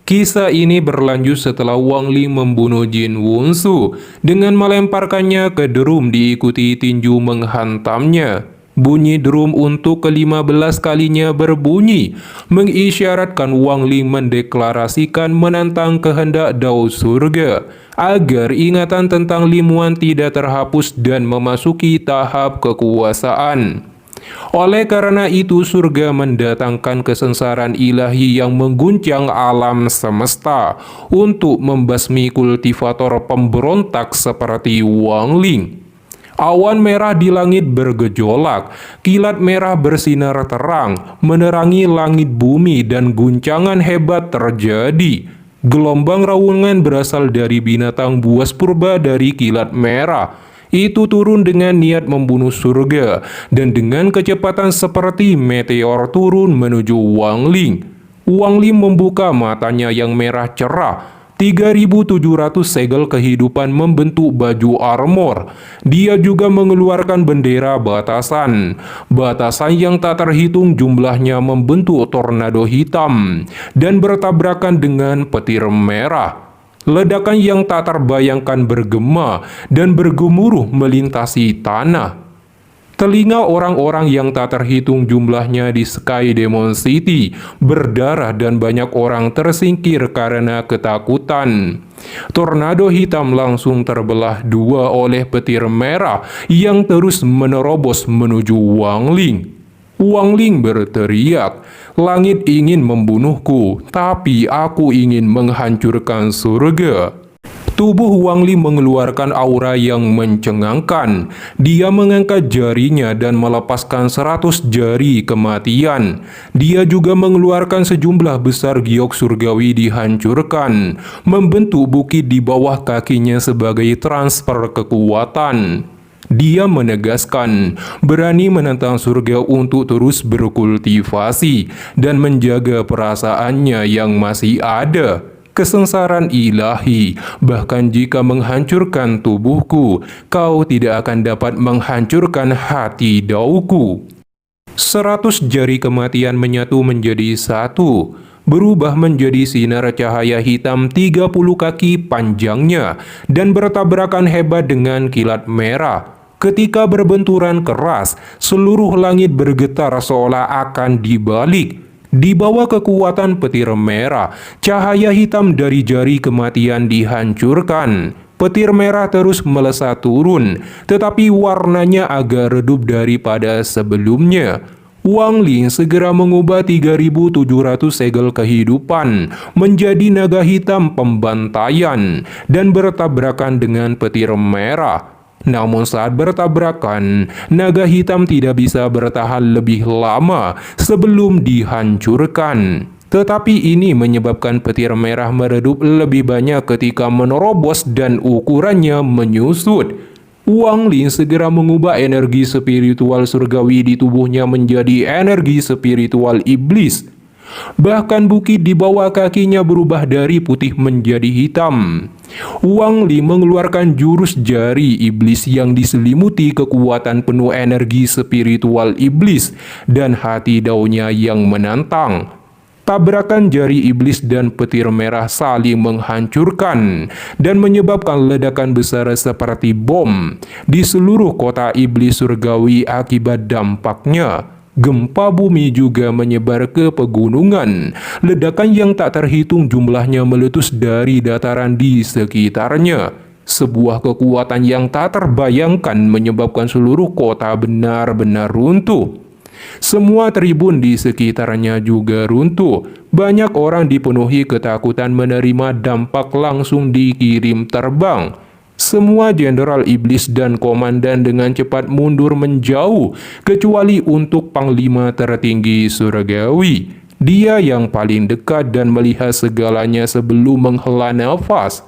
Kisah ini berlanjut setelah Wang Ling membunuh Jin Wunsu dengan melemparkannya ke drum diikuti tinju menghantamnya. Bunyi drum untuk ke-15 kalinya berbunyi, mengisyaratkan Wang Ling mendeklarasikan menantang kehendak Dao surga, agar ingatan tentang Limuan tidak terhapus dan memasuki tahap kekuasaan. Oleh karena itu, surga mendatangkan kesengsaraan ilahi yang mengguncang alam semesta untuk membasmi kultivator pemberontak seperti Wang Ling. Awan merah di langit bergejolak, kilat merah bersinar terang, menerangi langit bumi dan guncangan hebat terjadi. Gelombang raungan berasal dari binatang buas purba dari kilat merah. Itu turun dengan niat membunuh surga, dan dengan kecepatan seperti meteor turun menuju Wang Ling. Wang Ling membuka matanya yang merah cerah. 3.700 segel kehidupan membentuk baju armor. Dia juga mengeluarkan bendera batasan. Batasan yang tak terhitung jumlahnya membentuk tornado hitam dan bertabrakan dengan petir merah. Ledakan yang tak terbayangkan bergema dan bergemuruh melintasi tanah. Telinga orang-orang yang tak terhitung jumlahnya di Sky Demon City berdarah dan banyak orang tersingkir karena ketakutan. Tornado hitam langsung terbelah dua oleh petir merah yang terus menerobos menuju Wang Ling. Wang Ling berteriak, "Langit ingin membunuhku, tapi aku ingin menghancurkan surga." Tubuh Wang Ling mengeluarkan aura yang mencengangkan. Dia mengangkat jarinya dan melepaskan 100 jari kematian. Dia juga mengeluarkan sejumlah besar giok surgawi dihancurkan, membentuk bukit di bawah kakinya sebagai transfer kekuatan. Dia menegaskan, berani menentang surga untuk terus berkultivasi dan menjaga perasaannya yang masih ada. Kesengsaraan ilahi, bahkan jika menghancurkan tubuhku, kau tidak akan dapat menghancurkan hati Daoku. 100 jari kematian menyatu menjadi satu, berubah menjadi sinar cahaya hitam 30 kaki panjangnya, dan bertabrakan hebat dengan kilat merah. Ketika berbenturan keras, seluruh langit bergetar seolah akan dibalik. Di bawah kekuatan petir merah, cahaya hitam dari jari kematian dihancurkan. Petir merah terus melesat turun, tetapi warnanya agak redup daripada sebelumnya. Wang Ling segera mengubah 3.700 segel kehidupan menjadi naga hitam pembantaian dan bertabrakan dengan petir merah. Namun saat bertabrakan, naga hitam tidak bisa bertahan lebih lama sebelum dihancurkan. Tetapi ini menyebabkan petir merah meredup lebih banyak ketika menerobos dan ukurannya menyusut. Wang Ling segera mengubah energi spiritual surgawi di tubuhnya menjadi energi spiritual iblis. Bahkan bukit di bawah kakinya berubah dari putih menjadi hitam. Wang Ling mengeluarkan jurus jari iblis yang diselimuti kekuatan penuh energi spiritual iblis dan hati daunnya yang menantang. Tabrakan jari iblis dan petir merah saling menghancurkan dan menyebabkan ledakan besar seperti bom di seluruh kota iblis surgawi akibat dampaknya. Gempa bumi juga menyebar ke pegunungan. Ledakan yang tak terhitung jumlahnya meletus dari dataran di sekitarnya. Sebuah kekuatan yang tak terbayangkan menyebabkan seluruh kota benar-benar runtuh. Semua tribun di sekitarnya juga runtuh. Banyak orang dipenuhi ketakutan menerima dampak langsung dikirim terbang. Semua jenderal iblis dan komandan dengan cepat mundur menjauh, kecuali untuk panglima tertinggi surgawi. Dia yang paling dekat dan melihat segalanya sebelum menghela nafas.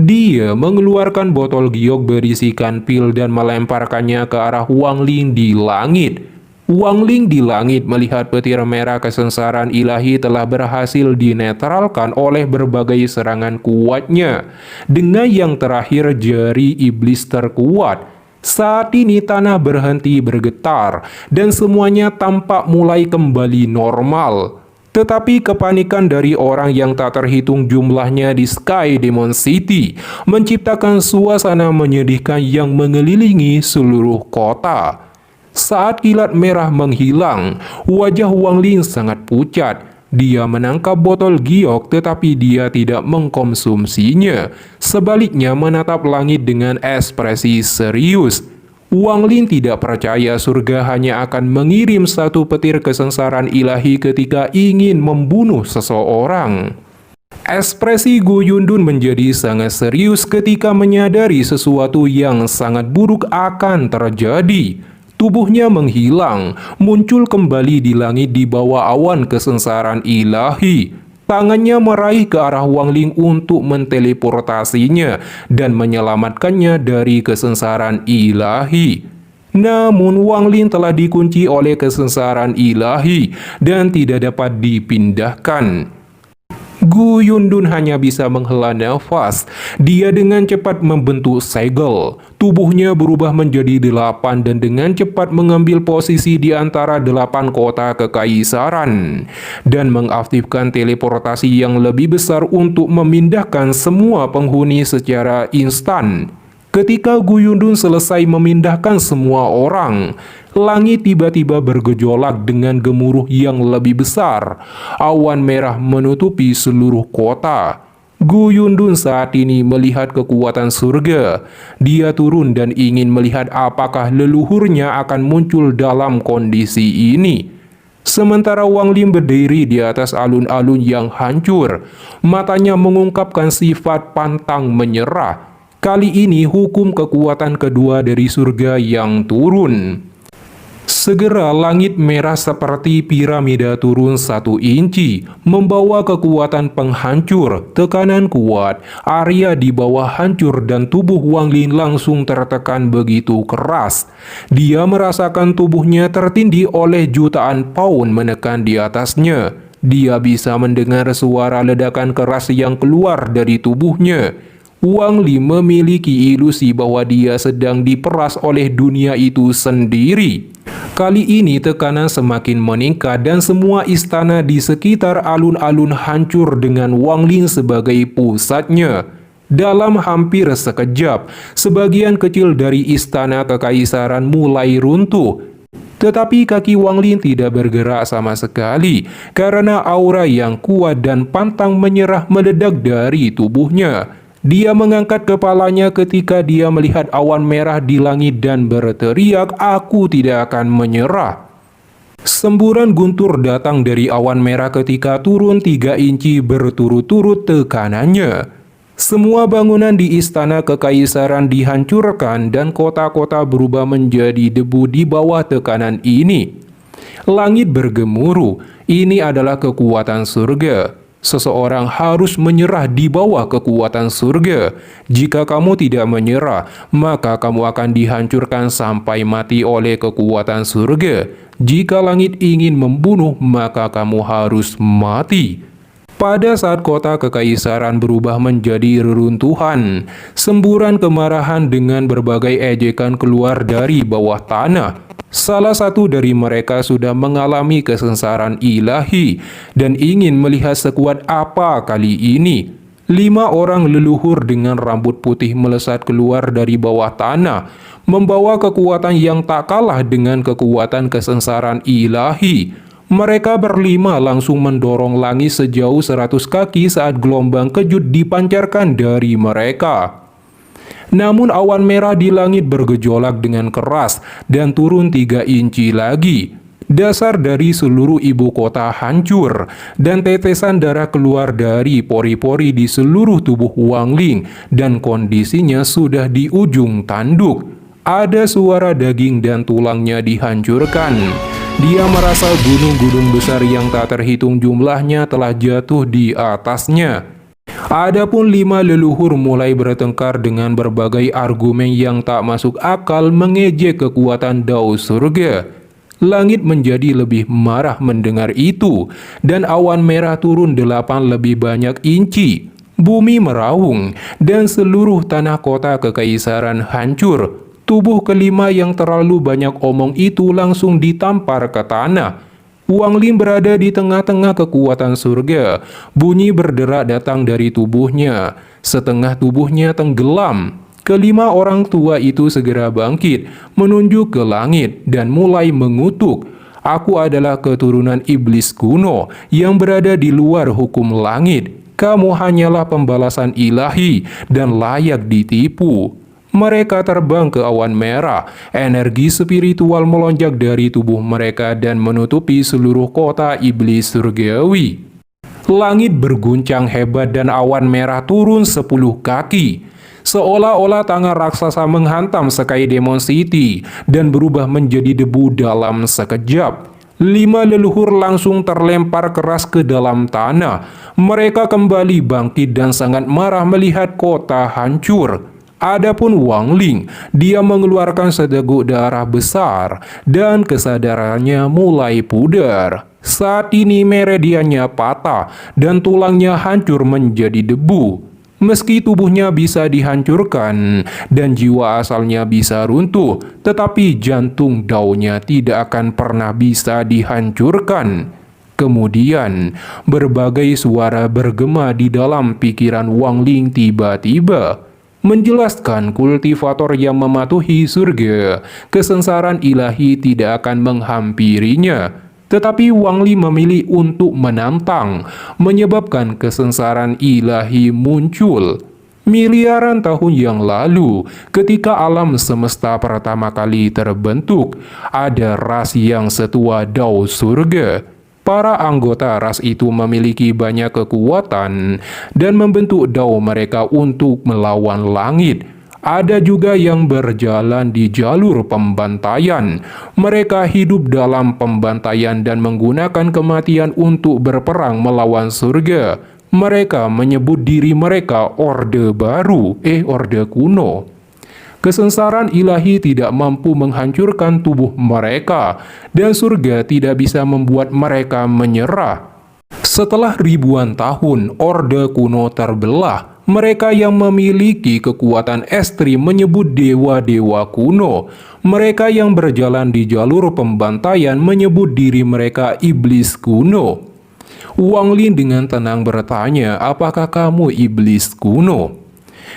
Dia mengeluarkan botol giok berisikan pil dan melemparkannya ke arah Wang Ling di langit. Wang Ling di langit melihat petir merah kesengsaraan ilahi telah berhasil dinetralkan oleh berbagai serangan kuatnya. Dengan yang terakhir jari iblis terkuat, saat ini tanah berhenti bergetar dan semuanya tampak mulai kembali normal. Tetapi kepanikan dari orang yang tak terhitung jumlahnya di Sky Demon City menciptakan suasana menyedihkan yang mengelilingi seluruh kota. Saat kilat merah menghilang, wajah Wang Ling sangat pucat. Dia menangkap botol giok tetapi dia tidak mengkonsumsinya. Sebaliknya menatap langit dengan ekspresi serius. Wang Ling tidak percaya surga hanya akan mengirim satu petir kesengsaraan ilahi ketika ingin membunuh seseorang. Ekspresi Gu Yundun menjadi sangat serius ketika menyadari sesuatu yang sangat buruk akan terjadi. Tubuhnya menghilang, muncul kembali di langit di bawah awan kesengsaraan ilahi. Tangannya meraih ke arah Wang Ling untuk menteleportasinya dan menyelamatkannya dari kesengsaraan ilahi. Namun Wang Ling telah dikunci oleh kesengsaraan ilahi dan tidak dapat dipindahkan. Gu Yundun hanya bisa menghela nafas. Dia dengan cepat membentuk segel. Tubuhnya berubah menjadi 8 dan dengan cepat mengambil posisi di antara 8 kota kekaisaran dan mengaktifkan teleportasi yang lebih besar untuk memindahkan semua penghuni secara instan. Ketika Gu Yundun selesai memindahkan semua orang, langit tiba-tiba bergejolak dengan gemuruh yang lebih besar. Awan merah menutupi seluruh kota. Gu Yundun saat ini melihat kekuatan surga. Dia turun dan ingin melihat apakah leluhurnya akan muncul dalam kondisi ini. Sementara Wang Ling berdiri di atas alun-alun yang hancur. Matanya mengungkapkan sifat pantang menyerah. Kali ini hukum kekuatan kedua dari surga yang turun. Segera langit merah seperti piramida turun 1 inci, membawa kekuatan penghancur, tekanan kuat, area di bawah hancur dan tubuh Wang Ling langsung tertekan begitu keras. Dia merasakan tubuhnya tertindih oleh jutaan pound menekan di atasnya. Dia bisa mendengar suara ledakan keras yang keluar dari tubuhnya. Wang Ling memiliki ilusi bahwa dia sedang diperas oleh dunia itu sendiri. Kali ini tekanan semakin meningkat dan semua istana di sekitar alun-alun hancur dengan Wang Ling sebagai pusatnya. Dalam hampir sekejap, sebagian kecil dari istana kekaisaran mulai runtuh. Tetapi kaki Wang Ling tidak bergerak sama sekali karena aura yang kuat dan pantang menyerah meledak dari tubuhnya. Dia mengangkat kepalanya ketika dia melihat awan merah di langit dan berteriak, "Aku tidak akan menyerah." Semburan guntur datang dari awan merah ketika turun 3 inci berturut-turut tekanannya. Semua bangunan di istana kekaisaran dihancurkan dan kota-kota berubah menjadi debu di bawah tekanan ini. Langit bergemuruh. Ini adalah kekuatan surga. Seseorang harus menyerah di bawah kekuatan surga. Jika kamu tidak menyerah, maka kamu akan dihancurkan sampai mati oleh kekuatan surga. Jika langit ingin membunuh, maka kamu harus mati. Pada saat kota kekaisaran berubah menjadi reruntuhan, semburan kemarahan dengan berbagai ejekan keluar dari bawah tanah. Salah satu dari mereka sudah mengalami kesengsaraan ilahi dan ingin melihat sekuat apa kali ini. 5 orang leluhur dengan rambut putih melesat keluar dari bawah tanah, membawa kekuatan yang tak kalah dengan kekuatan kesengsaraan ilahi. Mereka berlima langsung mendorong langit sejauh 100 kaki saat gelombang kejut dipancarkan dari mereka. Namun awan merah di langit bergejolak dengan keras dan turun 3 inci lagi. Dasar dari seluruh ibu kota hancur dan tetesan darah keluar dari pori-pori di seluruh tubuh Wang Ling dan kondisinya sudah di ujung tanduk. Ada suara daging dan tulangnya dihancurkan. Dia merasa gunung-gunung besar yang tak terhitung jumlahnya telah jatuh di atasnya. Adapun 5 leluhur mulai bertengkar dengan berbagai argumen yang tak masuk akal mengejek kekuatan Dao surga. Langit menjadi lebih marah mendengar itu, dan awan merah turun 8 lebih banyak inci. Bumi meraung, dan seluruh tanah kota kekaisaran hancur. Tubuh kelima yang terlalu banyak omong itu langsung ditampar ke tanah. Wang Ling berada di tengah-tengah kekuatan surga. Bunyi berderak datang dari tubuhnya. Setengah tubuhnya tenggelam. Kelima orang tua itu segera bangkit, menunjuk ke langit dan mulai mengutuk. Aku adalah keturunan iblis kuno yang berada di luar hukum langit. Kamu hanyalah pembalasan ilahi dan layak ditipu. Mereka terbang ke awan merah. Energi spiritual melonjak dari tubuh mereka dan menutupi seluruh kota iblis surgawi. Langit berguncang hebat dan awan merah turun 10 kaki. Seolah-olah tangan raksasa menghantam Sky Demon City dan berubah menjadi debu dalam sekejap. 5 leluhur langsung terlempar keras ke dalam tanah. Mereka kembali bangkit dan sangat marah melihat kota hancur. Adapun Wang Ling, dia mengeluarkan seteguk darah besar dan kesadarannya mulai pudar. Saat ini meridiannya patah dan tulangnya hancur menjadi debu. Meski tubuhnya bisa dihancurkan dan jiwa asalnya bisa runtuh, tetapi jantung Dao-nya tidak akan pernah bisa dihancurkan. Kemudian, berbagai suara bergema di dalam pikiran Wang Ling tiba-tiba menjelaskan kultivator yang mematuhi surga, kesengsaraan ilahi tidak akan menghampirinya. Tetapi Wang Ling memilih untuk menantang, menyebabkan kesengsaraan ilahi muncul. Miliaran tahun yang lalu, ketika alam semesta pertama kali terbentuk, ada ras yang setua Dao surga. Para anggota ras itu memiliki banyak kekuatan dan membentuk Dao mereka untuk melawan langit. Ada juga yang berjalan di jalur pembantaian. Mereka hidup dalam pembantaian dan menggunakan kematian untuk berperang melawan surga. Mereka menyebut diri mereka Orde Baru, Orde Kuno. Kesengsaraan ilahi tidak mampu menghancurkan tubuh mereka, dan surga tidak bisa membuat mereka menyerah. Setelah ribuan tahun, Orde Kuno terbelah. Mereka yang memiliki kekuatan ekstrim menyebut dewa-dewa kuno. Mereka yang berjalan di jalur pembantaian menyebut diri mereka iblis kuno. Wang Ling dengan tenang bertanya, apakah kamu iblis kuno?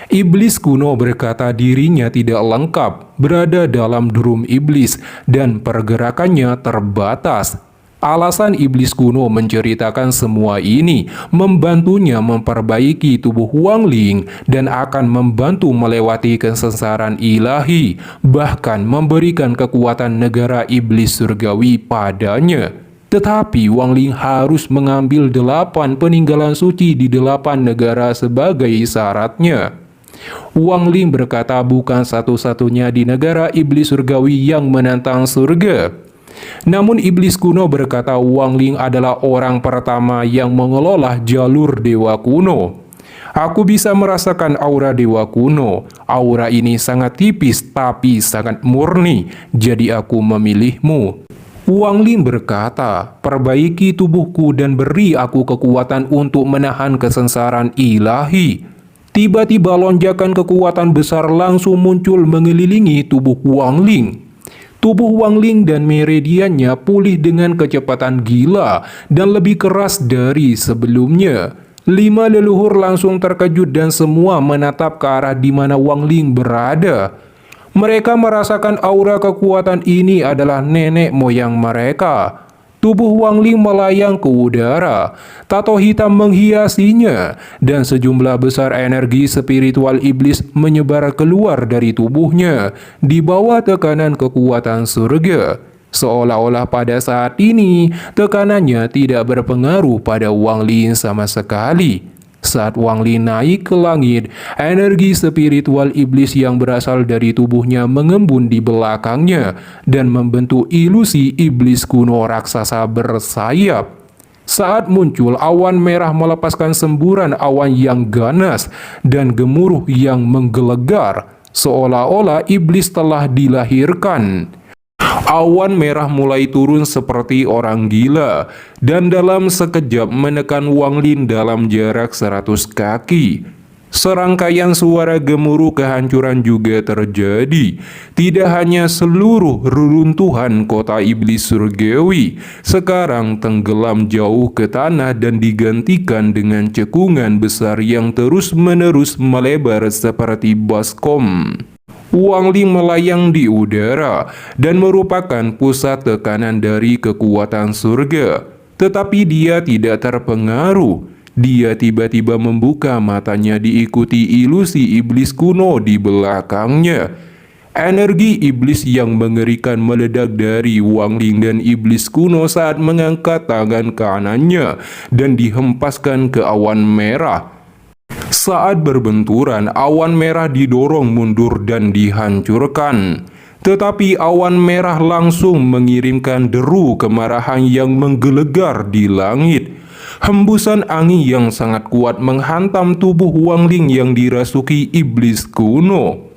Iblis kuno berkata dirinya tidak lengkap, berada dalam drum iblis, dan pergerakannya terbatas. Alasan iblis kuno menceritakan semua ini membantunya memperbaiki tubuh Wang Ling dan akan membantu melewati kesengsaraan ilahi, bahkan memberikan kekuatan negara iblis surgawi padanya. Tetapi Wang Ling harus mengambil 8 peninggalan suci di 8 negara sebagai syaratnya. Wang Ling berkata bukan satu-satunya di negara iblis surgawi yang menantang surga. Namun iblis kuno berkata Wang Ling adalah orang pertama yang mengelola jalur dewa kuno. Aku bisa merasakan aura dewa kuno. Aura ini sangat tipis tapi sangat murni, jadi aku memilihmu. Wang Ling berkata, perbaiki tubuhku dan beri aku kekuatan untuk menahan kesengsaraan ilahi. Tiba-tiba lonjakan kekuatan besar langsung muncul mengelilingi tubuh Wang Ling. Tubuh Wang Ling dan meridiannya pulih dengan kecepatan gila dan lebih keras dari sebelumnya. 5 leluhur langsung terkejut dan semua menatap ke arah di mana Wang Ling berada. Mereka merasakan aura kekuatan ini adalah nenek moyang mereka. Tubuh Wang Ling melayang ke udara, tato hitam menghiasinya, dan sejumlah besar energi spiritual iblis menyebar keluar dari tubuhnya di bawah tekanan kekuatan surga. Seolah-olah pada saat ini tekanannya tidak berpengaruh pada Wang Ling sama sekali. Saat Wang Ling naik ke langit, energi spiritual iblis yang berasal dari tubuhnya mengembun di belakangnya dan membentuk ilusi iblis kuno raksasa bersayap. Saat muncul, awan merah melepaskan semburan awan yang ganas dan gemuruh yang menggelegar, seolah-olah iblis telah dilahirkan. Awan merah mulai turun seperti orang gila dan dalam sekejap menekan Wang Ling dalam jarak 100 kaki. Serangkaian suara gemuruh kehancuran juga terjadi. Tidak hanya seluruh reruntuhan kota iblis surgawi sekarang tenggelam jauh ke tanah dan digantikan dengan cekungan besar yang terus-menerus melebar seperti baskom. Wang Ling melayang di udara dan merupakan pusat tekanan dari kekuatan surga. Tetapi dia tidak terpengaruh. Dia tiba-tiba membuka matanya diikuti ilusi iblis kuno di belakangnya. Energi iblis yang mengerikan meledak dari Wang Ling dan iblis kuno saat mengangkat tangan kanannya dan dihempaskan ke awan merah. Saat berbenturan, awan merah didorong mundur dan dihancurkan. Tetapi awan merah langsung mengirimkan deru kemarahan yang menggelegar di langit. Hembusan angin yang sangat kuat menghantam tubuh Wang Ling yang dirasuki iblis kuno.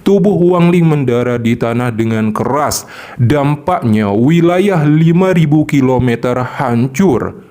Tubuh Wang Ling mendarat di tanah dengan keras. Dampaknya wilayah 5.000 kilometer hancur.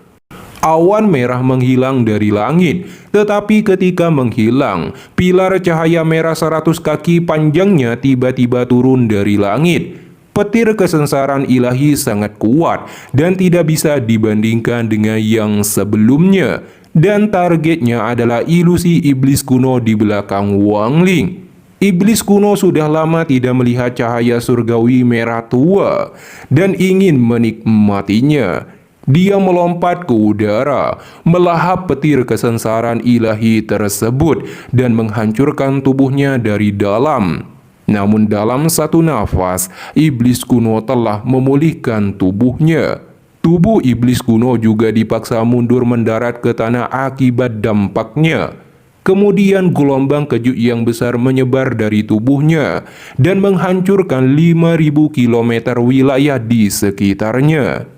Awan merah menghilang dari langit, tetapi ketika menghilang, pilar cahaya merah 100 kaki panjangnya tiba-tiba turun dari langit. Petir kesengsaraan ilahi sangat kuat dan tidak bisa dibandingkan dengan yang sebelumnya. Dan targetnya adalah ilusi iblis kuno di belakang Wang Ling. Iblis kuno sudah lama tidak melihat cahaya surgawi merah tua dan ingin menikmatinya. Dia melompat ke udara, melahap petir kesengsaraan ilahi tersebut dan menghancurkan tubuhnya dari dalam. Namun dalam satu nafas, iblis kuno telah memulihkan tubuhnya. Tubuh iblis kuno juga dipaksa mundur mendarat ke tanah akibat dampaknya. Kemudian gelombang kejut yang besar menyebar dari tubuhnya dan menghancurkan 5.000 kilometer wilayah di sekitarnya.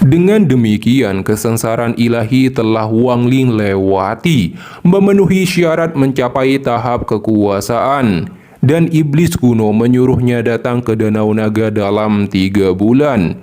Dengan demikian, kesengsaraan ilahi telah Wang Ling lewati, memenuhi syarat mencapai tahap kekuasaan. Dan iblis kuno menyuruhnya datang ke Danau Naga dalam 3 bulan.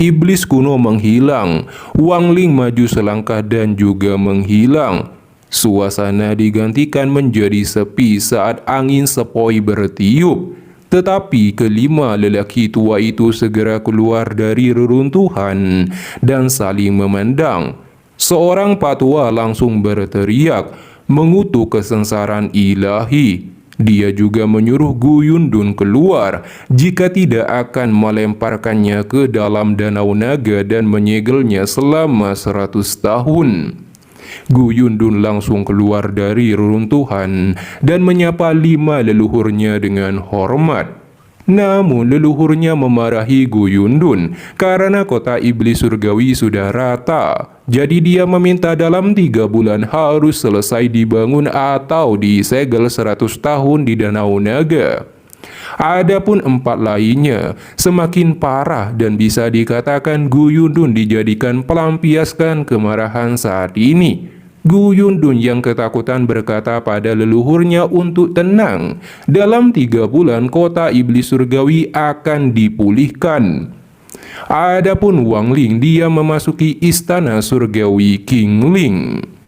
Iblis kuno menghilang, Wang Ling maju selangkah dan juga menghilang. Suasana digantikan menjadi sepi saat angin sepoi bertiup. Tetapi kelima lelaki tua itu segera keluar dari reruntuhan dan saling memandang. Seorang patua langsung berteriak, mengutuk kesengsaraan ilahi. Dia juga menyuruh Gu Yundun keluar, jika tidak akan melemparkannya ke dalam Danau Naga dan menyegelnya selama 100 tahun. Gu Yundun langsung keluar dari reruntuhan dan menyapa 5 leluhurnya dengan hormat. Namun leluhurnya memarahi Gu Yundun karena kota iblis surgawi sudah rata. Jadi dia meminta dalam 3 bulan harus selesai dibangun atau disegel 100 tahun di Danau Naga. Adapun 4 lainnya semakin parah dan bisa dikatakan Gu Yundun dijadikan pelampiaskan kemarahan saat ini. Gu Yundun yang ketakutan berkata pada leluhurnya untuk tenang. Dalam 3 bulan kota iblis surgawi akan dipulihkan. Adapun Wang Ling, dia memasuki istana surgawi King Ling.